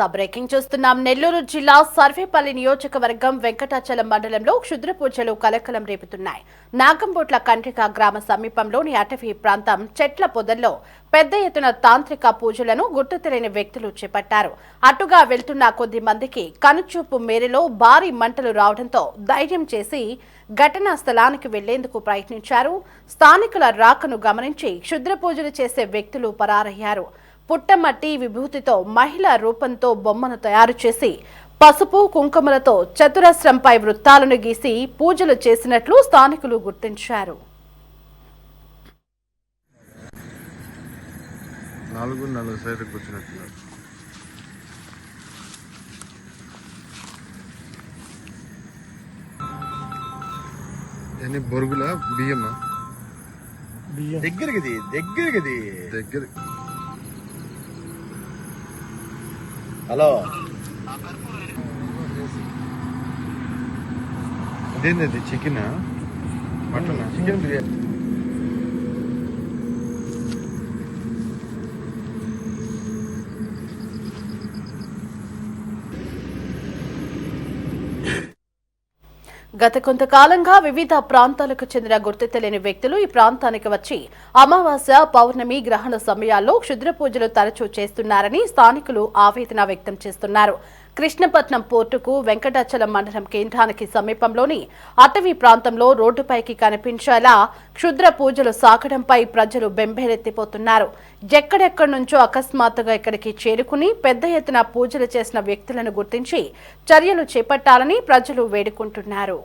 Breaking చూస్తున్నాం. నెల్లూరు జిల్లా సర్వేపల్లి నియోజకవర్గం వెంకటాచలం మండలంలో క్షుద్ర పూజలు కలకలం రేపుతున్నాయి. నాగంబోట్ల కండ్రిక గ్రామ సమీపంలోని అటవీ ప్రాంతం చెట్ల పొదల్లో పెద్ద ఎత్తున తాంత్రిక పూజలను గుర్తు తెలియని వ్యక్తులు చేపట్టారు. అటుగా వెళ్తున్న కొద్ది మందికి కనుచూపు మేరలో భారీ మంటలు రావడంతో ధైర్యం చేసి ఘటనా స్థలానికి వెళ్లేందుకు ప్రయత్నించారు. స్థానికుల రాకను గమనించి క్షుద్ర పూజలు చేసే వ్యక్తులు పరారయ్యారు. పుట్టమట్టి విభూతితో మహిళా రూపంతో బొమ్మను తయారు చేసి పసుపు కుంకుమలతో చతురస్రంపై వృత్తాలను గీసి పూజలు చేసినట్లు స్థానికులు గుర్తించారు. బొరుగుల బియ్యమా దగ్గరికి దగ్గర హలో అదేంది చికెన్ మటన్ చికెన్ బిర్యానీ గత కొంతకాలంగా వివిధ ప్రాంతాలకు చెందిన గుర్తు తెలియని వ్యక్తులు ఈ ప్రాంతానికి వచ్చి అమావాస్య పౌర్ణమి గ్రహణ సమయాల్లో క్షుద్ర పూజలు తరచూ చేస్తున్నారని స్థానికులు ఆవేదన వ్యక్తం చేస్తున్నారు. కృష్ణపట్నం పోర్టుకు వెంకటాచలం మండలం కేంద్రానికి సమీపంలోని అటవీ ప్రాంతంలో రోడ్డుపైకి కనిపించేలా క్షుద్ర పూజలు సాగడంపై ప్రజలు బెంబేలెత్తిపోతున్నారు. ఎక్కడెక్కడి నుంచో అకస్మాత్తుగా ఇక్కడికి చేరుకుని పెద్ద ఎత్తున పూజలు చేసిన వ్యక్తులను గుర్తించి చర్యలు చేపట్టాలని ప్రజలు వేడుకుంటున్నారు.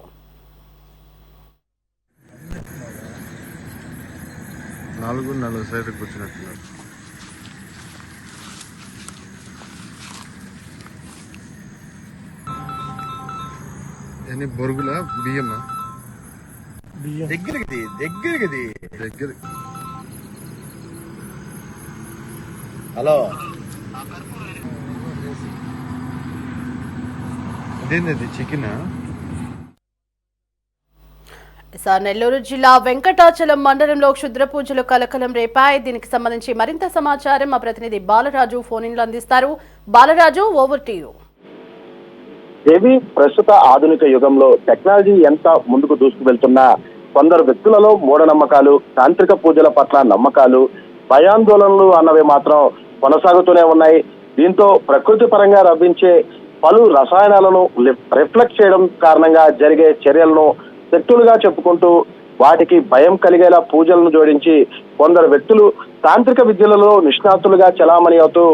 బొరుగుల బియ్యమా దగ్గరికి దగ్గర హలో అదేంది చికెన్ నెల్లూరు జిల్లా వెంకటాచలం మండలంలో క్షుద్ర పూజలు కలకలం రేపాయి. దీనికి సంబంధించి మరింత సమాచారం మా ప్రతినిధి బాలరాజు ఫోన్ ఇన్లో అందిస్తారు. Balaraju, over to you. Devi, ప్రస్తుత ఆధునిక యుగంలో టెక్నాలజీ ఎంత ముందుకు దూసుకు వెళ్తున్నా కొందరు వ్యక్తులలో మూఢనమ్మకాలు, తాంత్రిక పూజల పట్ల నమ్మకాలు, భయాందోళనలు అన్నవి మాత్రం కొనసాగుతూనే ఉన్నాయి. దీంతో ప్రకృతి పరంగా లభించే పలు రసాయనాలను రిఫ్లెక్ట్ చేయడం కారణంగా జరిగే చర్యలను శక్తులుగా చెప్పుకుంటూ వాటికి భయం కలిగేలా పూజలను జోడించి కొందరు వ్యక్తులు తాంత్రిక విద్యలలో నిష్ణాతులుగా చలామణి అవుతూ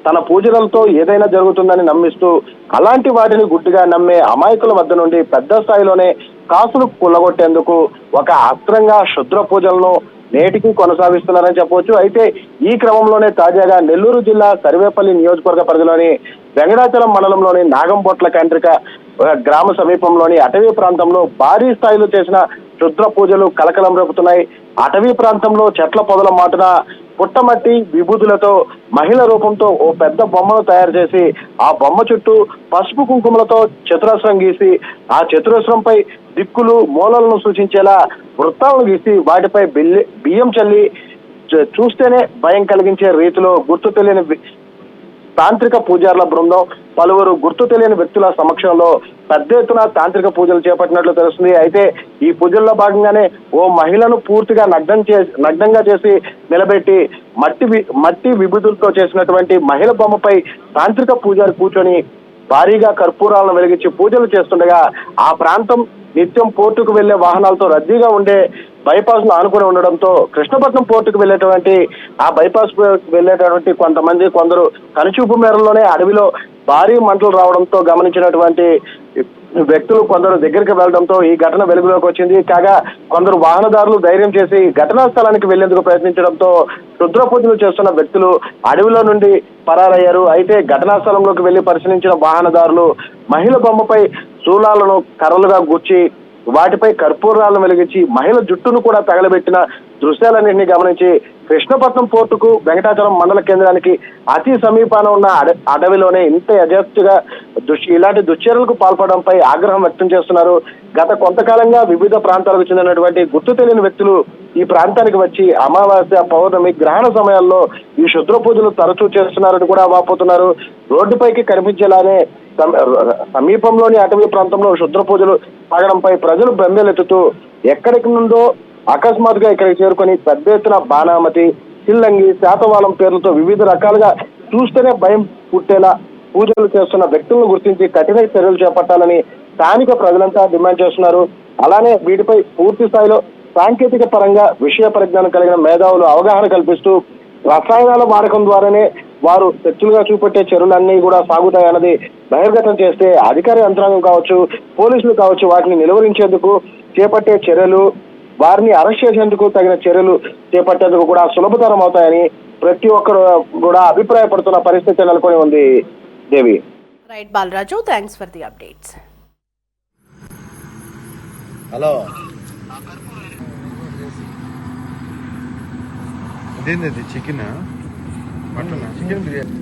తన పూజలతో ఏదైనా జరుగుతుందని నమ్మిస్తూ అలాంటి వాటిని గుడ్డిగా నమ్మే అమాయకుల వద్ద నుండి పెద్ద స్థాయిలోనే కాసులు కుల్లగొట్టేందుకు ఒక అస్త్రంగా క్షుద్ర పూజలను నేటికి కొనసాగిస్తున్నారని చెప్పవచ్చు. అయితే ఈ క్రమంలోనే తాజాగా నెల్లూరు జిల్లా సర్వేపల్లి నియోజకవర్గ పరిధిలోని వెంకటాచలం మండలంలోని నాగంబోట్ల కండ్రిక గ్రామ సమీపంలోని అటవీ ప్రాంతంలో భారీ స్థాయిలో చేసిన క్షుద్ర పూజలు కలకలం రేపుతున్నాయి. అటవీ ప్రాంతంలో చెట్ల పొదల మాటున పుట్టమట్టి విభూతులతో మహిళ రూపంతో ఓ పెద్ద బొమ్మను తయారు చేసి ఆ బొమ్మ చుట్టూ పసుపు కుంకుమలతో చతురస్రం గీసి ఆ చతురస్రంపై దిక్కులు మూలలను సూచించేలా వృత్తాలను గీసి వాటిపై బియ్యం చల్లి చూస్తేనే భయం కలిగించే రీతిలో గుర్తు తెలియని తాంత్రిక పూజారుల బృందం పలువురు గుర్తు తెలియని వ్యక్తుల సమక్షంలో పెద్ద ఎత్తున తాంత్రిక పూజలు చేపట్టినట్లు తెలుస్తుంది. అయితే ఈ పూజల్లో భాగంగానే ఓ మహిళను పూర్తిగా నగ్నంగా చేసి నిలబెట్టి మట్టి విభూతులతో చేసినటువంటి మహిళ బొమ్మపై తాంత్రిక పూజారి కూర్చొని భారీగా కర్పూరాలను వెలిగించి పూజలు చేస్తుండగా ఆ ప్రాంతం నిత్యం పోర్టుకు వెళ్లే వాహనాలతో రద్దీగా ఉండే బైపాస్ ను ఆనుకుని ఉండడంతో కృష్ణపట్నం పోర్టుకు వెళ్లేటువంటి ఆ బైపాస్ వెళ్లేటువంటి కొందరు కనుచూపు మేరలోనే అడవిలో భారీ మంటలు రావడంతో గమనించినటువంటి వ్యక్తులు కొందరు దగ్గరికి వెళ్లడంతో ఈ ఘటన వెలుగులోకి వచ్చింది. కాగా కొందరు వాహనదారులు ధైర్యం చేసి ఘటనా స్థలానికి వెళ్లేందుకు ప్రయత్నించడంతో క్షుద్ర పూజలు చేస్తున్న వ్యక్తులు అడవిలో నుండి పరారయ్యారు. అయితే ఘటనా స్థలంలోకి వెళ్లి పరిశీలించిన వాహనదారులు మహిళ బొమ్మపై శూలాలను కర్రలుగా గుచ్చి వాటిపై కర్పూరాలను వెలిగించి మహిళ జుట్టును కూడా తగలబెట్టిన దృశ్యాలన్నింటినీ గమనించి కృష్ణపట్నం పోర్టుకు వెంకటాచలం మండల కేంద్రానికి అతి సమీపాన ఉన్న అడవిలోనే ఇంత యథేచ్ఛగా ఇలాంటి దుశ్చర్యలకు పాల్పడడంపై ఆగ్రహం వ్యక్తం చేస్తున్నారు. గత కొంతకాలంగా వివిధ ప్రాంతాలకు చెందినటువంటి గుర్తు తెలియని వ్యక్తులు ఈ ప్రాంతానికి వచ్చి అమావాస్య, పౌర్ణమి, గ్రహణ సమయాల్లో ఈ క్షుద్ర పూజలు తరచూ చేస్తున్నారని కూడా వాపోతున్నారు. రోడ్డుపైకి కనిపించేలానే సమీపంలోని అటవీ ప్రాంతంలో క్షుద్ర పూజలు సాగడంపై ప్రజలు బెంబేలెత్తుతూ ఎక్కడికి నుండో అకస్మాత్తుగా ఇక్కడికి చేరుకొని పెద్ద ఎత్తున బాణామతి, సిల్లంగి, శాతవాలం పేర్లతో వివిధ రకాలుగా చూస్తేనే భయం పుట్టేలా పూజలు చేస్తున్న వ్యక్తులను గుర్తించి కఠిన చర్యలు చేపట్టాలని స్థానిక ప్రజలంతా డిమాండ్ చేస్తున్నారు. అలానే వీటిపై పూర్తి స్థాయిలో సాంకేతిక పరంగా విషయ పరిజ్ఞానం కలిగిన మేధావులు అవగాహన కల్పిస్తూ రసాయనాల వాడకం ద్వారానే వారు శక్తులుగా చూపెట్టే చర్యలన్నీ కూడా సాగుతాయన్నది బహిర్గతం చేస్తే అధికార యంత్రాంగం కావచ్చు, పోలీసులు కావచ్చు, వాటిని నిలువరించేందుకు చేపట్టే చర్యలు, వారిని అరెస్ట్ చేసేందుకు తగిన చర్యలు చేపట్టేందుకు కూడా సులభతరం అవుతాయని ప్రతి ఒక్కరు కూడా అభిప్రాయపడుతున్న పరిస్థితి నెలకొని ఉంది. Devi. Right Balaraju, thanks for the updates. Hello ఇదేంది చికెన్ మటన్ చికెన్ బిర్యానీ